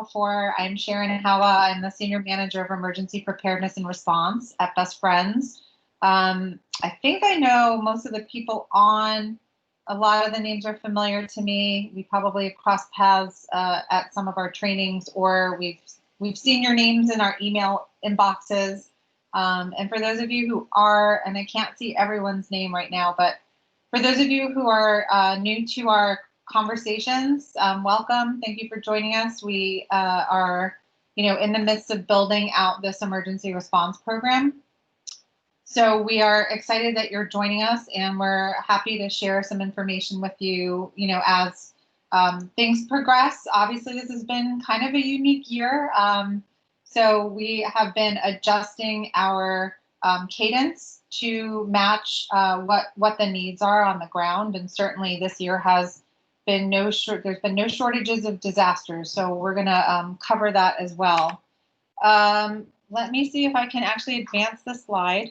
before, I'm Sharon Hawa. I'm the Senior Manager of Emergency Preparedness and Response at Best Friends. I think I know most of the people on. A lot of the names are familiar to me. We probably have crossed paths at some of our trainings, or we've seen your names in our email inboxes. And for those of you who are, and I can't see everyone's name right now, but for those of you who are new to our conversations, welcome. Thank you for joining us. We are, in the midst of building out this emergency response program. So we are excited that you're joining us, and we're happy to share some information with you, as things progress. Obviously, this has been kind of a unique year. So we have been adjusting our cadence to match what the needs are on the ground. And certainly this year has been there's been no shortages of disasters. So we're going to cover that as well. Let me see if I can actually advance the slide.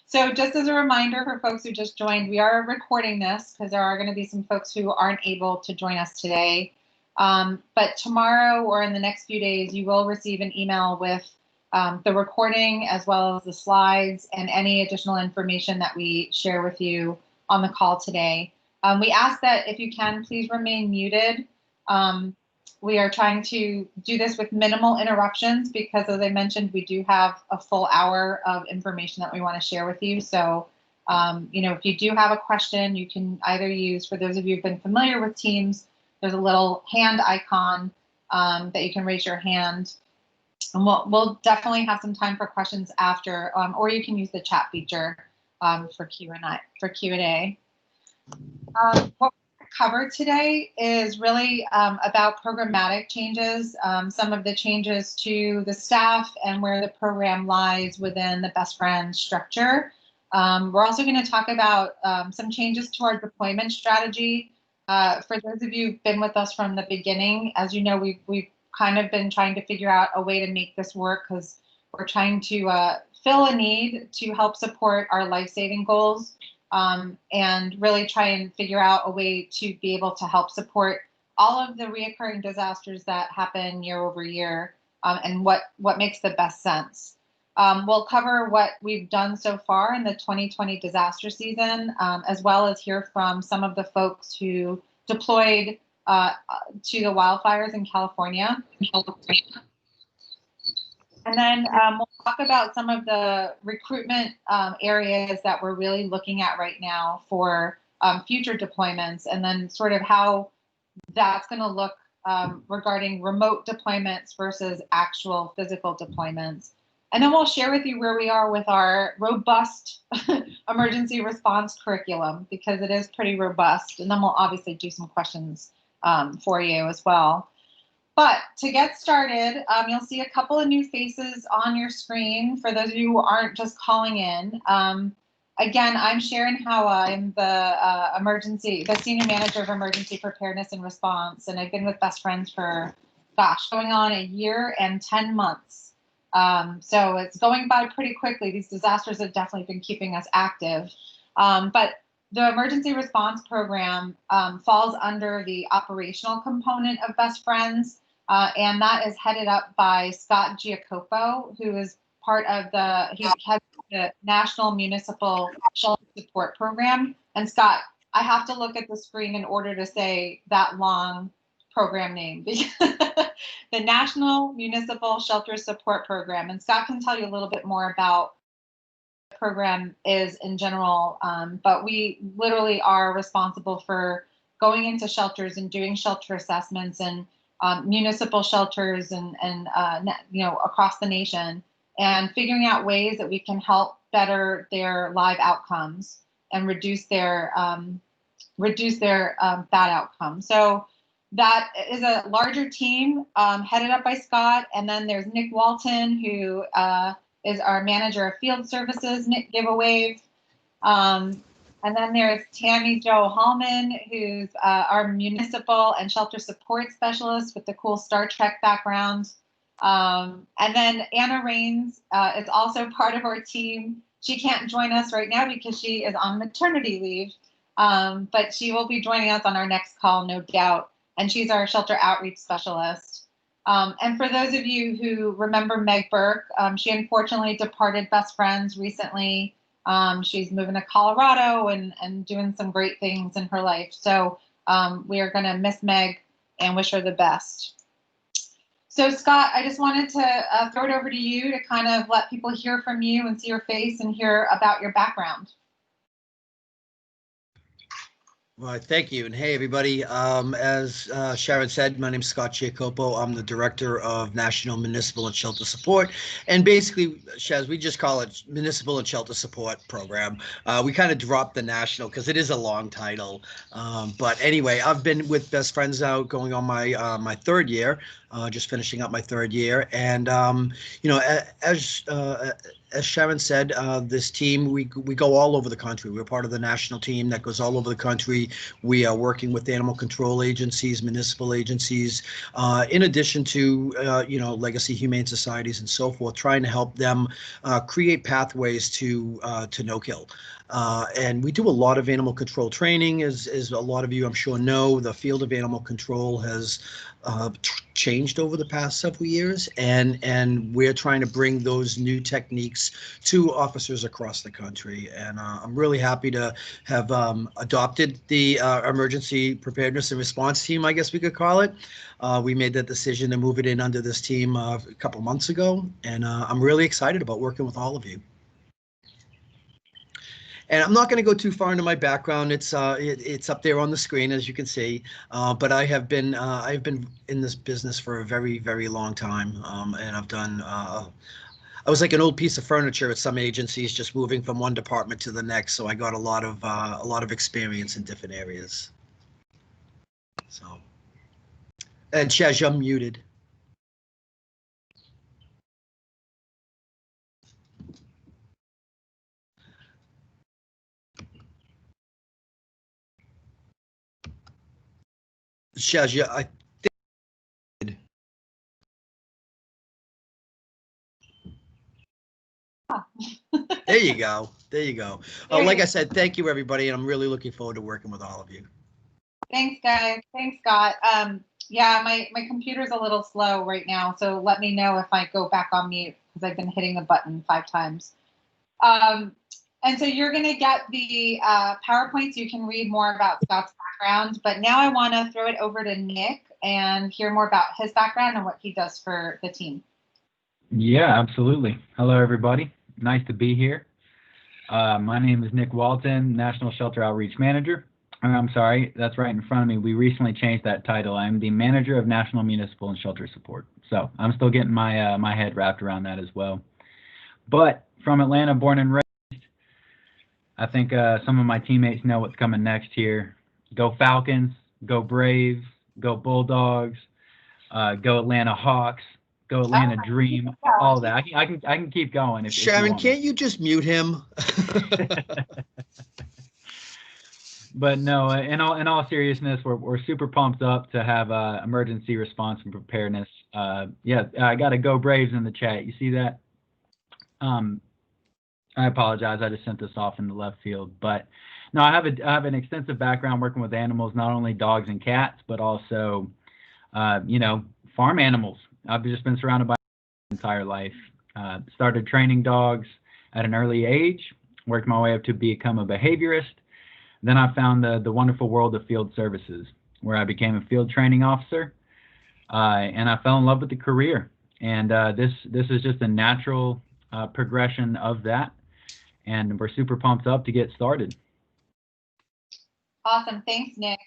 So just as a reminder for folks who just joined, we are recording this because there are going to be some folks who aren't able to join us today. But tomorrow or in the next few days, you will receive an email with the recording as well as the slides and any additional information that we share with you on the call today. We ask that if you can, please remain muted. We are trying to do this with minimal interruptions because, as I mentioned, we do have a full hour of information that we want to share with you. So, if you do have a question, you can either use, for those of you who've been familiar with Teams, there's a little hand icon that you can raise your hand. And we'll definitely have some time for questions after, or you can use the chat feature for Q&A. What we're cover today is really about programmatic changes, some of the changes to the staff and where the program lies within the Best Friends structure. We're also going to talk about some changes to our deployment strategy. For those of you who've been with us from the beginning, as you know, we've kind of been trying to figure out a way to make this work because we're trying to fill a need to help support our life-saving goals. And really try and figure out a way to be able to help support all of the reoccurring disasters that happen year over year, and what makes the best sense. We'll cover what we've done so far in the 2020 disaster season, as well as hear from some of the folks who deployed to the wildfires in California. And then we'll talk about some of the recruitment areas that we're really looking at right now for future deployments, and then sort of how that's going to look regarding remote deployments versus actual physical deployments. And then we'll share with you where we are with our robust emergency response curriculum, because it is pretty robust. And then we'll obviously do some questions for you as well. But to get started, you'll see a couple of new faces on your screen for those of you who aren't just calling in. Again, I'm Sharon Hawa. I'm the Senior Manager of Emergency Preparedness and Response, and I've been with Best Friends for, going on a year and 10 months. So it's going by pretty quickly. These disasters have definitely been keeping us active. But the emergency response program falls under the operational component of Best Friends. And that is headed up by Scott Giacopo, who is part of he has the National Municipal Shelter Support Program. And Scott, I have to look at the screen in order to say that long program name, the National Municipal Shelter Support Program. And Scott can tell you a little bit more about what the program is in general, but we literally are responsible for going into shelters and doing shelter assessments and municipal shelters and across the nation, and figuring out ways that we can help better their live outcomes and reduce their bad outcomes. So that is a larger team headed up by Scott, and then there's Nick Walton, who is our manager of field services. Nick, give a wave. And then there's Tammy Jo Hallman, who's our municipal and shelter support specialist with the cool Star Trek background. And then Anna Rains is also part of our team. She can't join us right now because she is on maternity leave, but she will be joining us on our next call, no doubt. And she's our shelter outreach specialist. And for those of you who remember Meg Burke, she unfortunately departed Best Friends recently. She's moving to Colorado and doing some great things in her life. So we are going to miss Meg and wish her the best. So Scott, I just wanted to throw it over to you to kind of let people hear from you and see your face and hear about your background. Well, thank you. And hey, everybody. As Sharon said, my name is Scott Giacopo. I'm the Director of National Municipal and Shelter Support. And basically, Shaz, we just call it Municipal and Shelter Support Program. We kind of dropped the national because it is a long title. But anyway, I've been with Best Friends now going on my my third year, just finishing up my third year. And, you know, as Sharon said, this team, we go all over the country. We're part of the national team that goes all over the country. We are working with animal control agencies, municipal agencies, in addition to, you know, legacy humane societies and so forth, trying to help them create pathways to no-kill. And we do a lot of animal control training, as a lot of you I'm sure know. The field of animal control has changed over the past several years, and we're trying to bring those new techniques to officers across the country. And I'm really happy to have adopted the emergency preparedness and response team, I guess we could call it. We made that decision to move it in under this team a couple months ago, and I'm really excited about working with all of you. And I'm not going to go too far into my background. It's up there on the screen, as you can see. But I've been in this business for a very, very long time, and I've done. I was like an old piece of furniture at some agencies, just moving from one department to the next. So I got a lot of experience in different areas. So, and Shaz, you're muted. Shaz, yeah, I think. There you go. There you go. Like I said, thank you, everybody, and I'm really looking forward to working with all of you. Thanks, guys. Thanks, Scott. Yeah, my computer's a little slow right now, so let me know if I go back on mute because I've been hitting the button 5 times. And so you're going to get the PowerPoints. You can read more about Scott's background, but now I want to throw it over to Nick and hear more about his background and what he does for the team. Yeah, absolutely. Hello, everybody. Nice to be here. My name is Nick Walton, National Shelter Outreach Manager. I'm sorry, that's right in front of me. We recently changed that title. I'm the Manager of National Municipal and Shelter Support. So I'm still getting my my head wrapped around that as well. But from Atlanta, born and raised, I think some of my teammates know what's coming next here. Go Falcons, go Braves, go Bulldogs, go Atlanta Hawks, go Atlanta Dream, all of that. I can keep going. If Sharon, if can't you just mute him? But no, in all seriousness, we're super pumped up to have emergency response and preparedness. Yeah, I got to go Braves in the chat. You see that? I apologize. I just sent this off in the left field, but no, I have an extensive background working with animals, not only dogs and cats, but also, you know, farm animals. I've just been surrounded by my entire life. Started training dogs at an early age, worked my way up to become a behaviorist. Then I found the wonderful world of field services, where I became a field training officer, and I fell in love with the career. And this is just a natural progression of that, and we're super pumped up to get started. Awesome, thanks, Nick.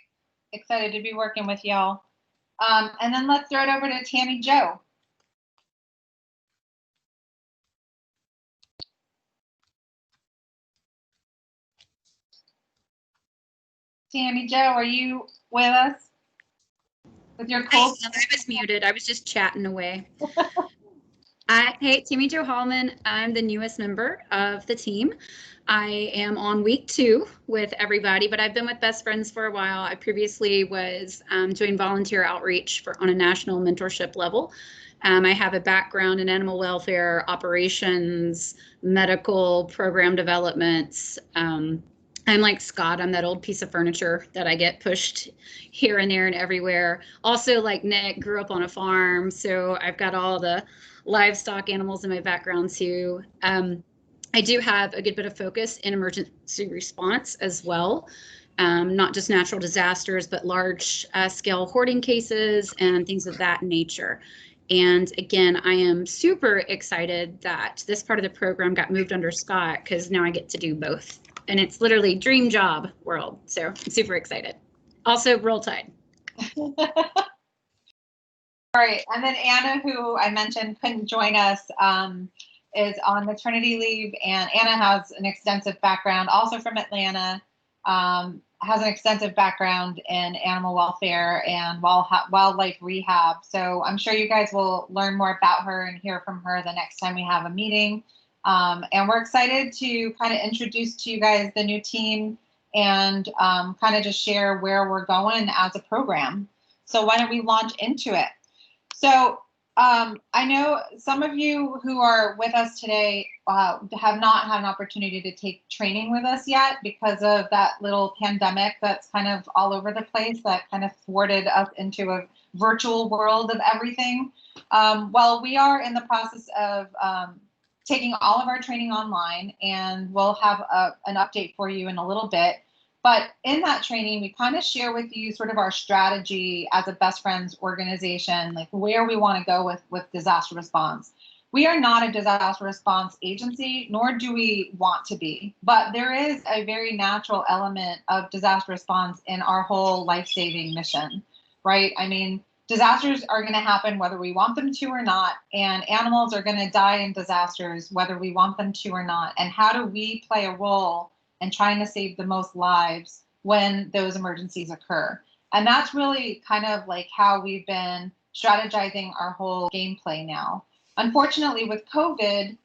Excited to be working with y'all. And then let's throw it over to Tammy Jo. Tammy Jo, are you with us? With your cool. I was muted. I was just chatting away. Hey, Tammy Jo Hallman. I'm the newest member of the team. I am on week 2 with everybody, but I've been with Best Friends for a while. I previously was doing volunteer outreach on a national mentorship level. I have a background in animal welfare, operations, medical program developments, I'm like Scott. I'm that old piece of furniture that I get pushed here and there and everywhere. Also, like Nick, grew up on a farm, so I've got all the livestock animals in my background too. I do have a good bit of focus in emergency response as well, not just natural disasters, but large scale hoarding cases and things of that nature. And again, I am super excited that this part of the program got moved under Scott, because now I get to do both. And it's literally dream job world. So I'm super excited. Also, Roll Tide. All right. And then Anna, who I mentioned couldn't join us, is on maternity leave. And Anna has an extensive background, also from Atlanta, has an extensive background in animal welfare and wildlife rehab. So I'm sure you guys will learn more about her and hear from her the next time we have a meeting. And we're excited to kind of introduce to you guys the new team and kind of just share where we're going as a program. So why don't we launch into it? So I know some of you who are with us today have not had an opportunity to take training with us yet because of that little pandemic that's kind of all over the place that kind of thwarted us into a virtual world of everything. Well, we are in the process of taking all of our training online, and we'll have an update for you in a little bit. But in that training, we kind of share with you sort of our strategy as a Best Friends organization, like where we want to go with disaster response. We are not a disaster response agency, nor do we want to be, but there is a very natural element of disaster response in our whole life-saving mission, right? I mean, disasters are going to happen whether we want them to or not, and animals are going to die in disasters whether we want them to or not. And how do we play a role in trying to save the most lives when those emergencies occur? And that's really kind of like how we've been strategizing our whole gameplay now. Unfortunately, with COVID,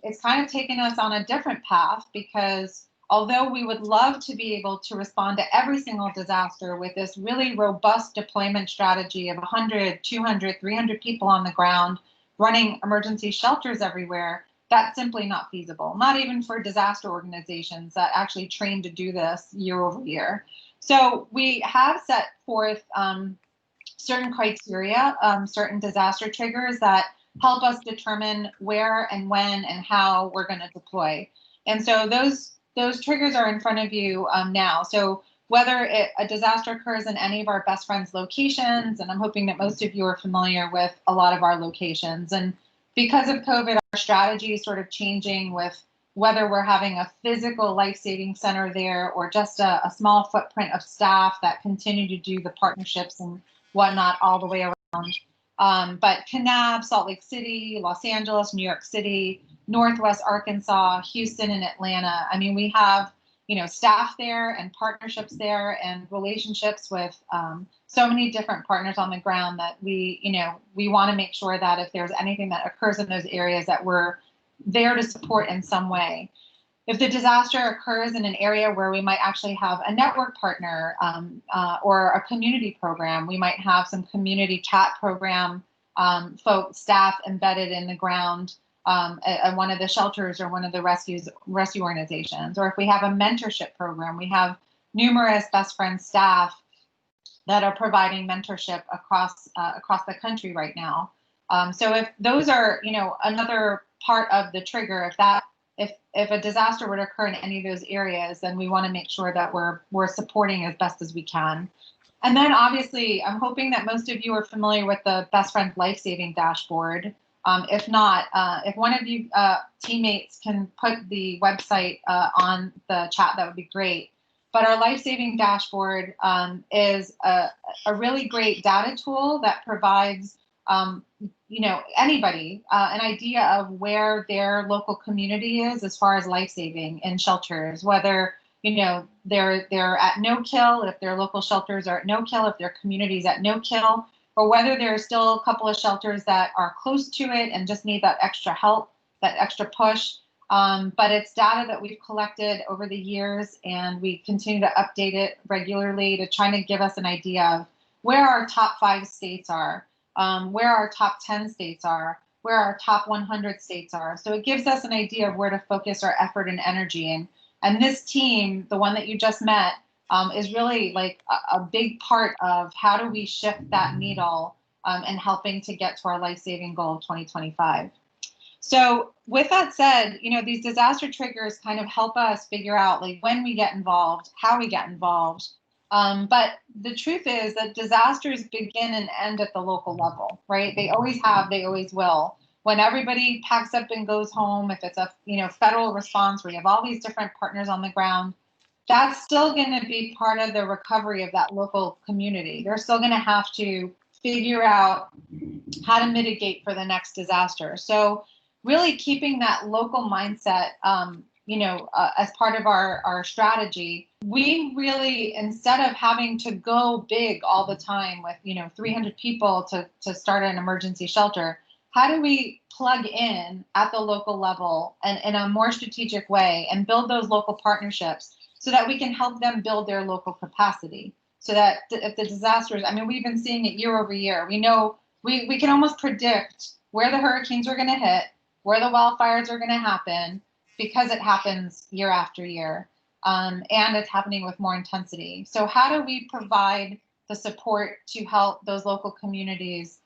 it's kind of taken us on a different path, because although we would love to be able to respond to every single disaster with this really robust deployment strategy of 100, 200, 300 people on the ground running emergency shelters everywhere, that's simply not feasible, not even for disaster organizations that actually train to do this year over year. So we have set forth certain criteria, certain disaster triggers that help us determine where and when and how we're going to deploy. And so those triggers are in front of you now. So whether a disaster occurs in any of our Best Friends locations, and I'm hoping that most of you are familiar with a lot of our locations. And because of COVID, our strategy is sort of changing with whether we're having a physical life-saving center there or just a small footprint of staff that continue to do the partnerships and whatnot all the way around. But Kanab, Salt Lake City, Los Angeles, New York City, Northwest Arkansas, Houston, and Atlanta. I mean, we have, staff there and partnerships there and relationships with so many different partners on the ground that we want to make sure that if there's anything that occurs in those areas, that we're there to support in some way. If the disaster occurs in an area where we might actually have a network partner or a community program, we might have some community chat program staff embedded in the ground at one of the shelters or one of the rescue organizations. Or if we have a mentorship program, we have numerous Best Friends staff that are providing mentorship across the country right now. So if those are, another part of the trigger, if a disaster were to occur in any of those areas, then we want to make sure that we're supporting as best as we can. And then obviously, I'm hoping that most of you are familiar with the Best Friends Life-Saving Dashboard. If not, if one of you teammates can put the website on the chat, that would be great. But our Life-Saving Dashboard is a really great data tool that provides anybody an idea of where their local community is as far as life-saving in shelters, whether they're at no kill, if their local shelters are at no kill, if their community's at no kill, or whether there are still a couple of shelters that are close to it and just need that extra help, that extra push. But it's data that we've collected over the years, and we continue to update it regularly to try to give us an idea of where our top 5 states are, where our top 10 states are, where our top 100 states are. So it gives us an idea of where to focus our effort and energy. And this team, the one that you just met, is really like a big part of how do we shift that needle and helping to get to our life-saving goal of 2025. So with that said, these disaster triggers kind of help us figure out like when we get involved, how we get involved. But the truth is that disasters begin and end at the local level, right? They always have, they always will. When everybody packs up and goes home, if it's a federal response where you have all these different partners on the ground, that's still going to be part of the recovery of that local community. They're still going to have to figure out how to mitigate for the next disaster. So really keeping that local mindset, as part of our strategy, we really, instead of having to go big all the time with, 300 people to start an emergency shelter, how do we plug in at the local level and in a more strategic way and build those local partnerships so that we can help them build their local capacity? So that if the disasters, we've been seeing it year over year. We know we can almost predict where the hurricanes are going to hit, where the wildfires are going to happen, because it happens year after year, and it's happening with more intensity. So how do we provide the support to help those local communities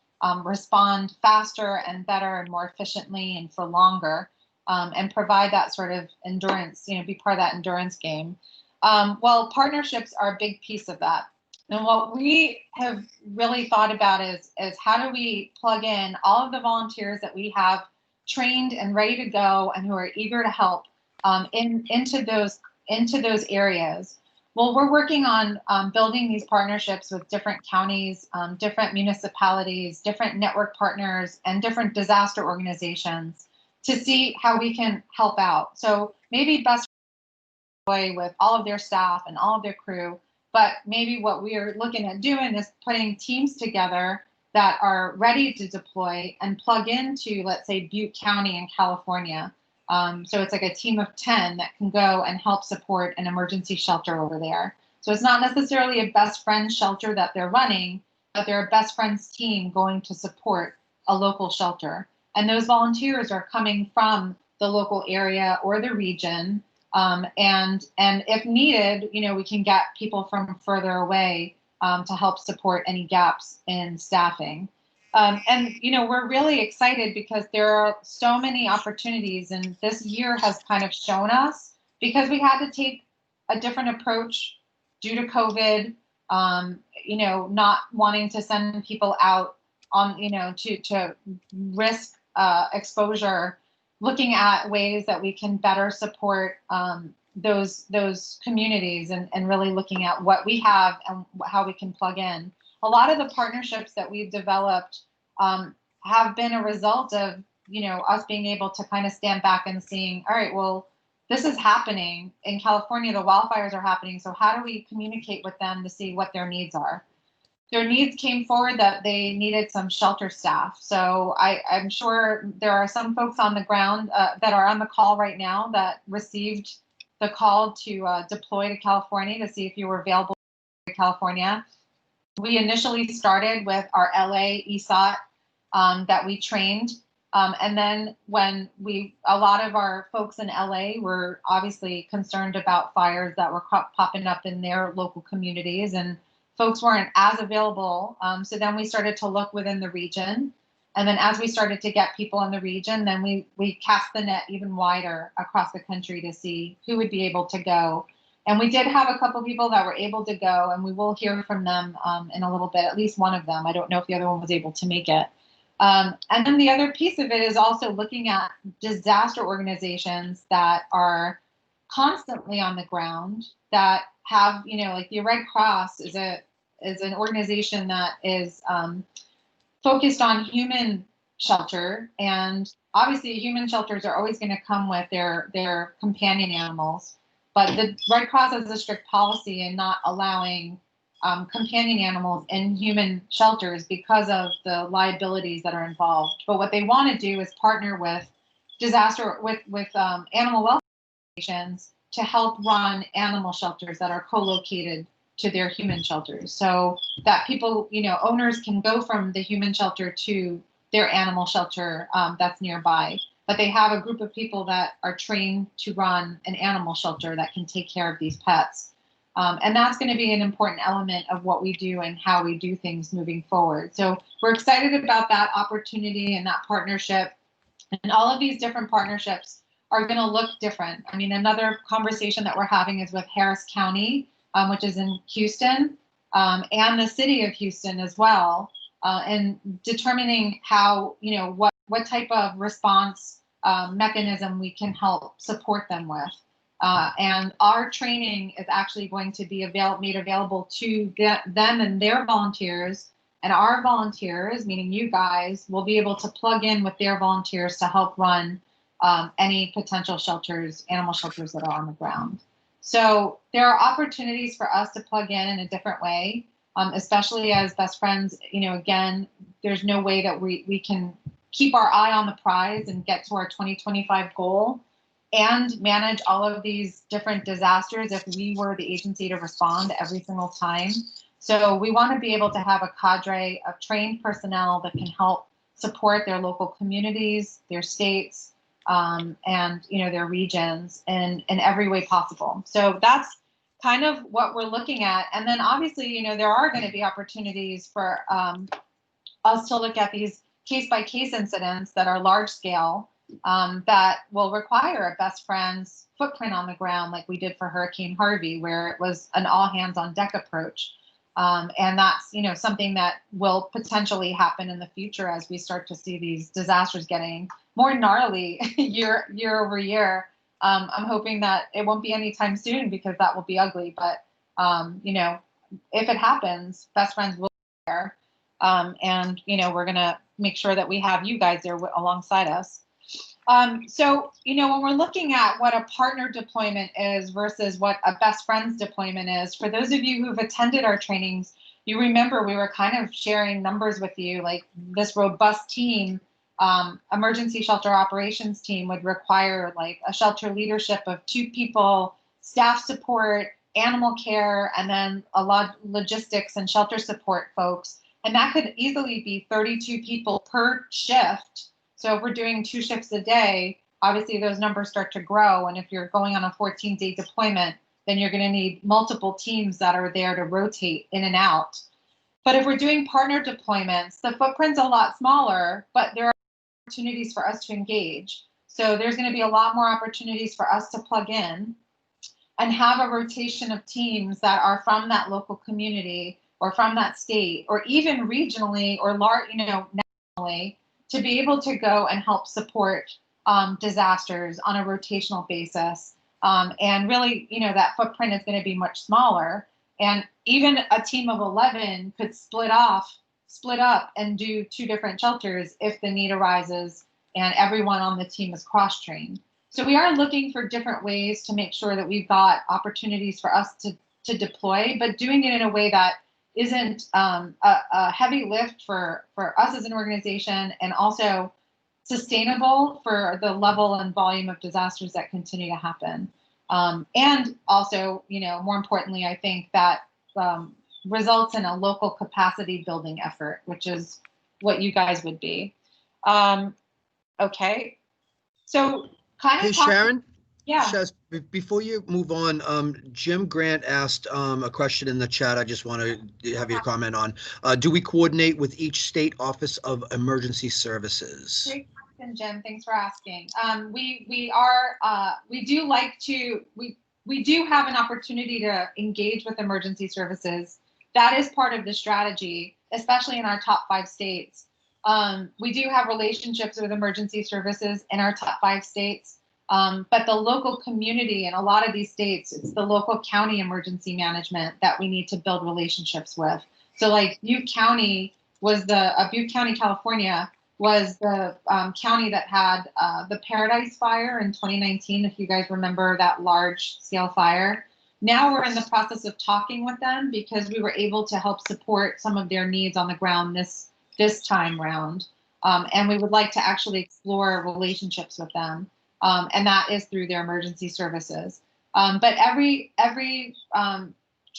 respond faster and better and more efficiently and for longer, and provide that sort of endurance, be part of that endurance game? Well, partnerships are a big piece of that. And what we have really thought about is how do we plug in all of the volunteers that we have trained and ready to go and who are eager to help into those areas. Well, we're working on building these partnerships with different counties, different municipalities, different network partners, and different disaster organizations to see how we can help out. So maybe best with all of their staff and all of their crew, but maybe what we are looking at doing is putting teams together that are ready to deploy and plug into, let's say, Butte County in California. So it's like a team of 10 that can go and help support an emergency shelter over there. So it's not necessarily a best friend shelter that they're running, but they're a best friends team going to support a local shelter. And those volunteers are coming from the local area or the region. And if needed, we can get people from further away to help support any gaps in staffing. And we're really excited because there are so many opportunities, and this year has kind of shown us, because we had to take a different approach due to COVID, not wanting to send people out on, to risk exposure, looking at ways that we can better support those communities and really looking at what we have and how we can plug in. A lot of the partnerships that we've developed have been a result of, us being able to kind of stand back and seeing, all right, well, this is happening in California, the wildfires are happening. So how do we communicate with them to see what their needs are? Their needs came forward that they needed some shelter staff. So I'm sure there are some folks on the ground that are on the call right now that received the call to deploy to California to see if you were available in California. We initially started with our LA ESOT that we trained. And then when a lot of our folks in LA were obviously concerned about fires that were popping up in their local communities, and folks weren't as available. So then we started to look within the region. And then as we started to get people in the region, then we cast the net even wider across the country to see who would be able to go. And we did have a couple people that were able to go, and we will hear from them in a little bit, at least one of them. I don't know if the other one was able to make it. And then the other piece of it is also looking at disaster organizations that are constantly on the ground, that have, like the Red Cross is an organization that is focused on human shelter. And obviously human shelters are always going to come with their companion animals. But the Red Cross has a strict policy in not allowing companion animals in human shelters because of the liabilities that are involved. But what they want to do is partner with animal welfare organizations to help run animal shelters that are co-located to their human shelters, so that people, owners can go from the human shelter to their animal shelter that's nearby. but they have a group of people that are trained to run an animal shelter that can take care of these pets. And that's going to be an important element of what we do and how we do things moving forward. So we're excited about that opportunity and that partnership. And all of these different partnerships are going to look different. I mean, another conversation that we're having is with Harris County, which is in Houston, and the city of Houston as well, and determining how, what type of response mechanism we can help support them with. And our training is actually going to be made available to them and their volunteers. And our volunteers, meaning you guys, will be able to plug in with their volunteers to help run any potential shelters, animal shelters that are on the ground. So there are opportunities for us to plug in a different way, especially as best friends. Again, there's no way that we can keep our eye on the prize and get to our 2025 goal and manage all of these different disasters if we were the agency to respond every single time. So we want to be able to have a cadre of trained personnel that can help support their local communities, their states, and their regions in every way possible. So that's kind of what we're looking at. And then obviously, there are going to be opportunities for us to look at these case-by-case incidents that are large scale, that will require a best friends footprint on the ground, like we did for Hurricane Harvey, where it was an all hands on deck approach. And that's, something that will potentially happen in the future as we start to see these disasters getting more gnarly year over year. I'm hoping that it won't be anytime soon, because that will be ugly. But, if it happens, best friends will be there. And, we're going to make sure that we have you guys there alongside us. So, when we're looking at what a partner deployment is versus what a best friends deployment is, for those of you who've attended our trainings, you remember we were kind of sharing numbers with you, like this robust team, emergency shelter operations team would require like a shelter leadership of 2 people, staff support, animal care, and then a lot of logistics and shelter support folks. And that could easily be 32 people per shift. So if we're doing 2 shifts a day, obviously those numbers start to grow. And if you're going on a 14-day deployment, then you're going to need multiple teams that are there to rotate in and out. But if we're doing partner deployments, the footprint's a lot smaller, but there are opportunities for us to engage. So there's going to be a lot more opportunities for us to plug in and have a rotation of teams that are from that local community or from that state, or even regionally or nationally, to be able to go and help support disasters on a rotational basis. And really, that footprint is going to be much smaller. And even a team of 11 could split up and do 2 different shelters if the need arises and everyone on the team is cross-trained. So we are looking for different ways to make sure that we've got opportunities for us to deploy, but doing it in a way that isn't a heavy lift for us as an organization, and also sustainable for the level and volume of disasters that continue to happen. And also, more importantly, I think that results in a local capacity building effort, which is what you guys would be. Okay, so kind of Hey, Sharon? Yeah. Shaz, before you move on, Jim Grant asked a question in the chat. I just want to have your comment on. Do we coordinate with each state office of emergency services? Great question, Jim. Thanks for asking. We do have an opportunity to engage with emergency services. That is part of the strategy, especially in our top 5 states. We do have relationships with emergency services in our top 5 states. But the local community in a lot of these states, it's the local county emergency management that we need to build relationships with. So like Butte County, California was the county that had the Paradise Fire in 2019, if you guys remember that large scale fire. Now we're in the process of talking with them because we were able to help support some of their needs on the ground this time round. And we would like to actually explore relationships with them. And that is through their emergency services. But every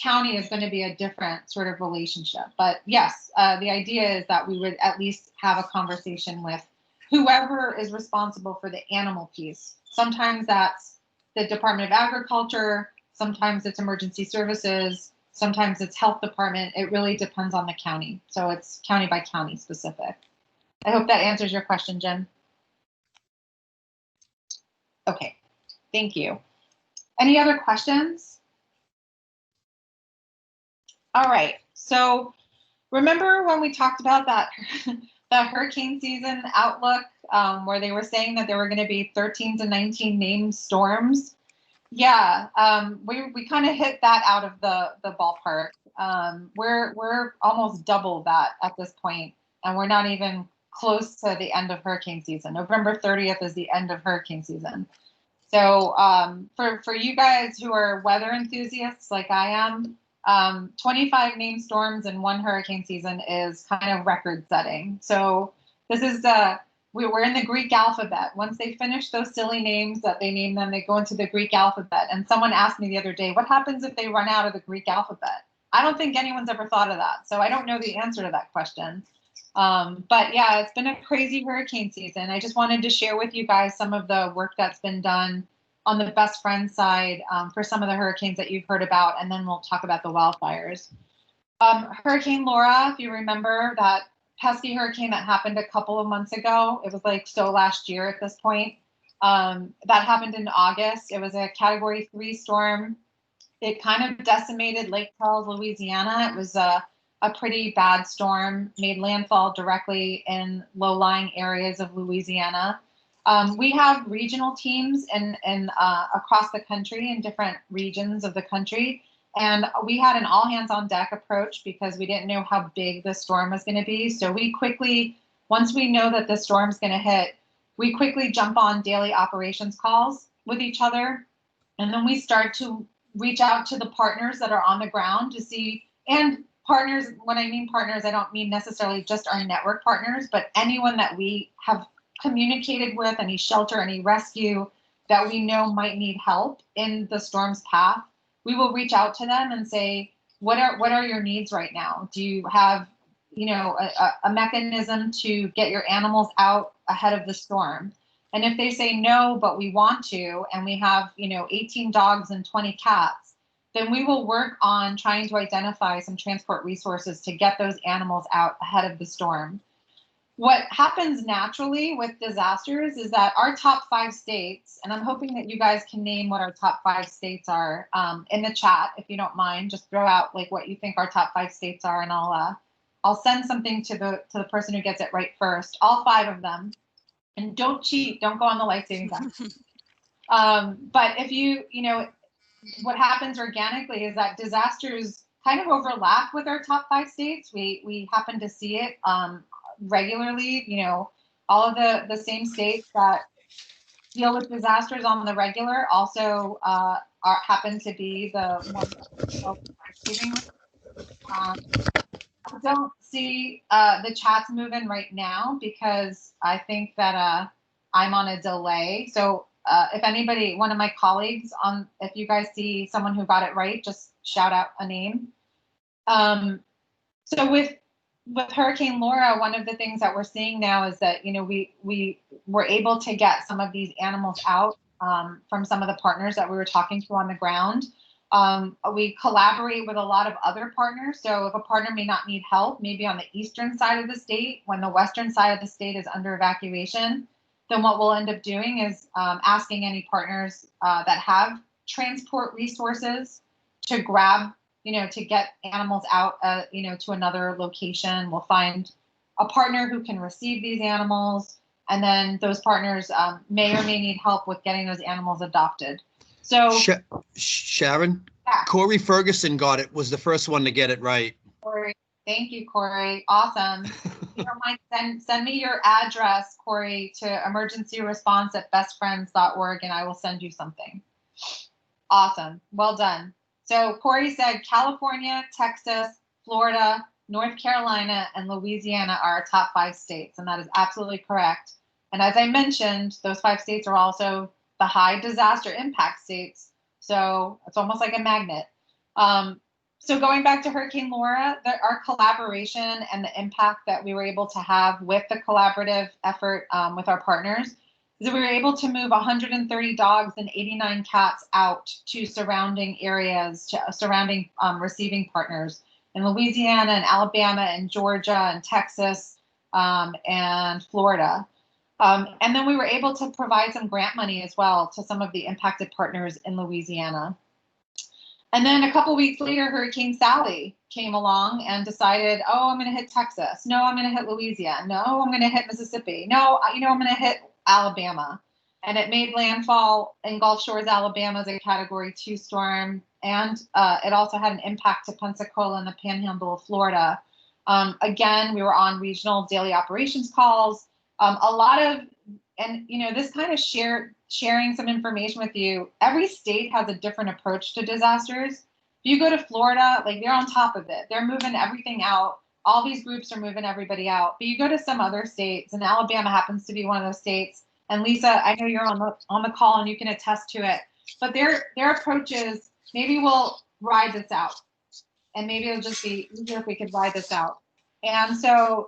county is going to be a different sort of relationship. But yes, the idea is that we would at least have a conversation with whoever is responsible for the animal piece. Sometimes that's the Department of Agriculture, sometimes it's emergency services, sometimes it's health department. It really depends on the county. So it's county by county specific. I hope that answers your question, Jim. Okay, thank you. Any other questions? All right, so remember when we talked about that, that hurricane season outlook where they were saying that there were going to be 13 to 19 named storms? Yeah, we kind of hit that out of the ballpark. We're almost double that at this point, and we're not even close to the end of hurricane season. November 30th is the end of hurricane season. So for you guys who are weather enthusiasts like I am, 25 named storms in one hurricane season is kind of record setting. So this is we're in the Greek alphabet. Once they finish those silly names that they name them, they go into the Greek alphabet. And someone asked me the other day, what happens if they run out of the Greek alphabet? I don't think anyone's ever thought of that. So I don't know the answer to that question. But yeah, it's been a crazy hurricane season. I just wanted to share with you guys some of the work that's been done on the best friend side for some of the hurricanes that you've heard about, and then we'll talk about the wildfires. Hurricane Laura, if you remember that pesky hurricane that happened a couple of months ago, it was like so last year at this point. That happened in August. It was a Category 3 storm. It kind of decimated Lake Charles, Louisiana. It was a pretty bad storm, made landfall directly in low-lying areas of Louisiana. We have regional teams in across the country in different regions of the country. And we had an all hands on deck approach because we didn't know how big the storm was going to be. So we quickly, once we know that the storm's going to hit, we quickly jump on daily operations calls with each other. And then we start to reach out to the partners that are on the ground to see, and partners, when I mean partners, I don't mean necessarily just our network partners, but anyone that we have communicated with, any shelter, any rescue that we know might need help in the storm's path. We will reach out to them and say, what are your needs right now? Do you have, a mechanism to get your animals out ahead of the storm? And if they say no, but we want to, and we have, 18 dogs and 20 cats, then we will work on trying to identify some transport resources to get those animals out ahead of the storm. What happens naturally with disasters is that our top 5 states, and I'm hoping that you guys can name what our top 5 states are in the chat, if you don't mind. Just throw out like what you think our top 5 states are, and I'll send something to the person who gets it right first. All 5 of them, and don't cheat. Don't go on the life-saving vest. But if what happens organically is that disasters kind of overlap with our top 5 states. We happen to see it regularly. All of the same states that deal with disasters on the regular also happen to be the ones receiving. I don't see the chats moving right now because I think that I'm on a delay. So if anybody, one of my colleagues if you guys see someone who got it right, just shout out a name. So with Hurricane Laura, one of the things that we're seeing now is that, we were able to get some of these animals out from some of the partners that we were talking to on the ground. We collaborate with a lot of other partners. So if a partner may not need help, maybe on the eastern side of the state, when the western side of the state is under evacuation, then what we'll end up doing is asking any partners that have transport resources to grab, to get animals out, to another location. We'll find a partner who can receive these animals, and then those partners may or may need help with getting those animals adopted. So Sharon, yeah. Corey Ferguson got it, was the first one to get it right. Corey, thank you, Corey. Awesome. If you don't mind, send me your address, Corey, to emergencyresponse@bestfriends.org, and I will send you something. Awesome. Well done. So Corey said California, Texas, Florida, North Carolina, and Louisiana are our top 5 states, and that is absolutely correct. And as I mentioned, those 5 states are also the high disaster impact states. So it's almost like a magnet. So going back to Hurricane Laura, our collaboration and the impact that we were able to have with the collaborative effort with our partners is that we were able to move 130 dogs and 89 cats out to surrounding areas, to surrounding receiving partners in Louisiana and Alabama and Georgia and Texas and Florida. And then we were able to provide some grant money as well to some of the impacted partners in Louisiana. And then a couple weeks later, Hurricane Sally came along and decided, oh, I'm going to hit Texas. No, I'm going to hit Louisiana. No, I'm going to hit Mississippi. No, I'm going to hit Alabama. And it made landfall in Gulf Shores, Alabama as a Category 2 storm. And it also had an impact to Pensacola and the Panhandle of Florida. Again, we were on regional daily operations calls. A lot of, and this kind of sharing some information with you, every state has a different approach to disasters. If you go to Florida, like they're on top of it. They're moving everything out. All these groups are moving everybody out. But you go to some other states, and Alabama happens to be one of those states. And Lisa, I know you're on the call and you can attest to it. But their approach is, maybe we'll ride this out. And maybe it'll just be easier if we could ride this out. And so,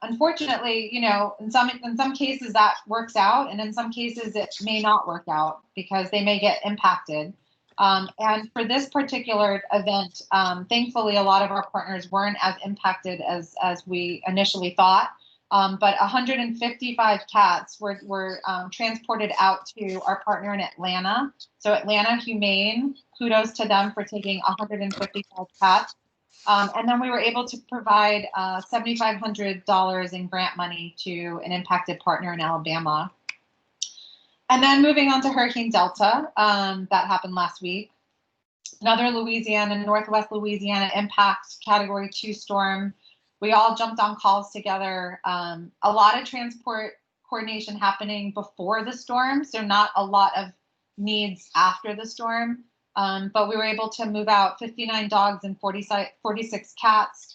unfortunately, in some cases that works out, and in some cases it may not work out because they may get impacted. And for this particular event, thankfully, a lot of our partners weren't as impacted as we initially thought. But 155 cats were transported out to our partner in Atlanta. So Atlanta Humane, kudos to them for taking 155 cats. And then we were able to provide $7,500 in grant money to an impacted partner in Alabama. And then moving on to Hurricane Delta, that happened last week. Another Northwest Louisiana impact Category 2 storm. We all jumped on calls together. A lot of transport coordination happening before the storm, so not a lot of needs after the storm. But we were able to move out 59 dogs and 46 cats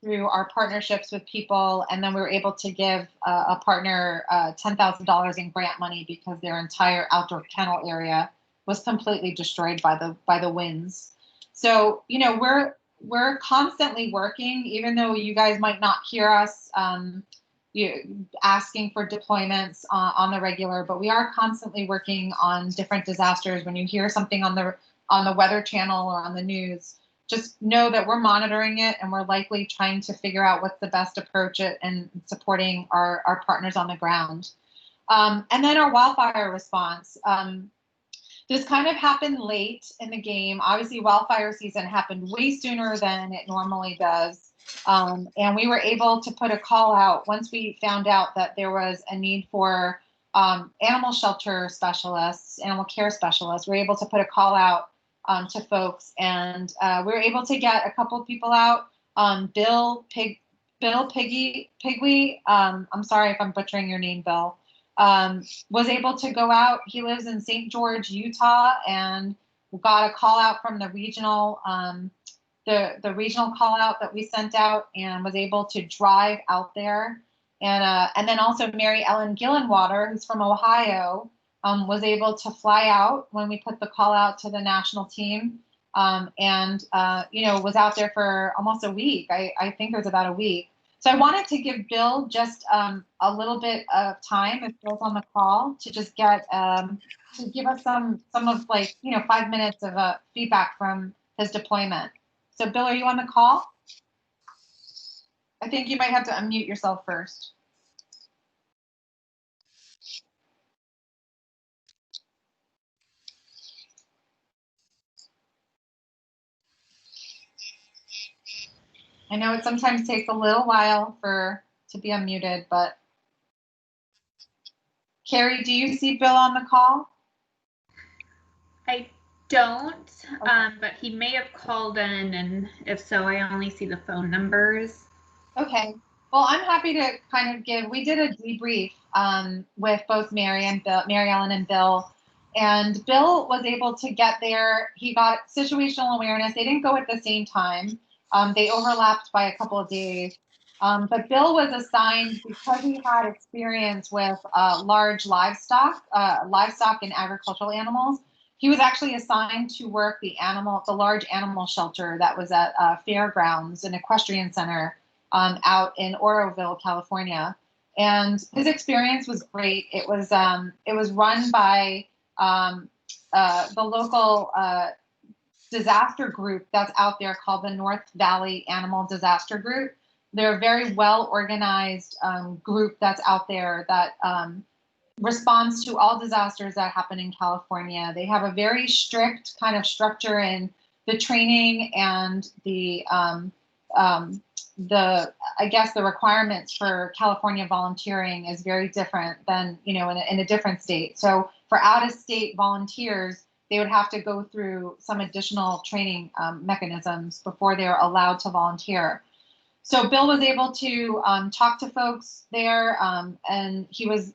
through our partnerships with people. And then we were able to give a partner $10,000 in grant money because their entire outdoor kennel area was completely destroyed by the winds. So, we're constantly working, even though you guys might not hear us asking for deployments on the regular, but we are constantly working on different disasters. When you hear something on the Weather Channel or on the news, just know that we're monitoring it and we're likely trying to figure out what's the best approach and supporting our partners on the ground. And then our wildfire response. This kind of happened late in the game. Obviously, wildfire season happened way sooner than it normally does. And we were able to put a call out once we found out that there was a need for animal shelter specialists, animal care specialists. We were able to put a call out to folks, and we were able to get a couple of people out. Bill Pigley, I'm sorry if I'm butchering your name, Bill, was able to go out. He lives in St. George, Utah, and got a call out from the regional the regional call out that we sent out, and was able to drive out there. And then also Mary Ellen Gillenwater, who's from Ohio, was able to fly out when we put the call out to the national team, and was out there for almost a week. I think it was about a week. So I wanted to give Bill just a little bit of time, if Bill's on the call, to just get to give us some of 5 minutes of feedback from his deployment. So Bill, are you on the call? I think you might have to unmute yourself first. I know it sometimes takes a little while to be unmuted, but Carrie, do you see Bill on the call? I don't, okay. But he may have called in, and if so, I only see the phone numbers. Okay. Well, I'm happy to kind of we did a debrief with both Mary Ellen and Bill. And Bill was able to get there. He got situational awareness. They didn't go at the same time. They overlapped by a couple of days. But Bill was assigned, because he had experience with large livestock and agricultural animals. he was actually assigned to work the large animal shelter that was at Fairgrounds, an equestrian center out in Oroville, California. And his experience was great. It was run by the local disaster group that's out there called the North Valley Animal Disaster Group. They're a very well organized group that's out there that responds to all disasters that happen in California. They have a very strict kind of structure in the training and the I guess the requirements for California volunteering is very different than, you know, in a different state. So for out-of-state volunteers, they would have to go through some additional training mechanisms before they're allowed to volunteer. So Bill was able to talk to folks there, and he was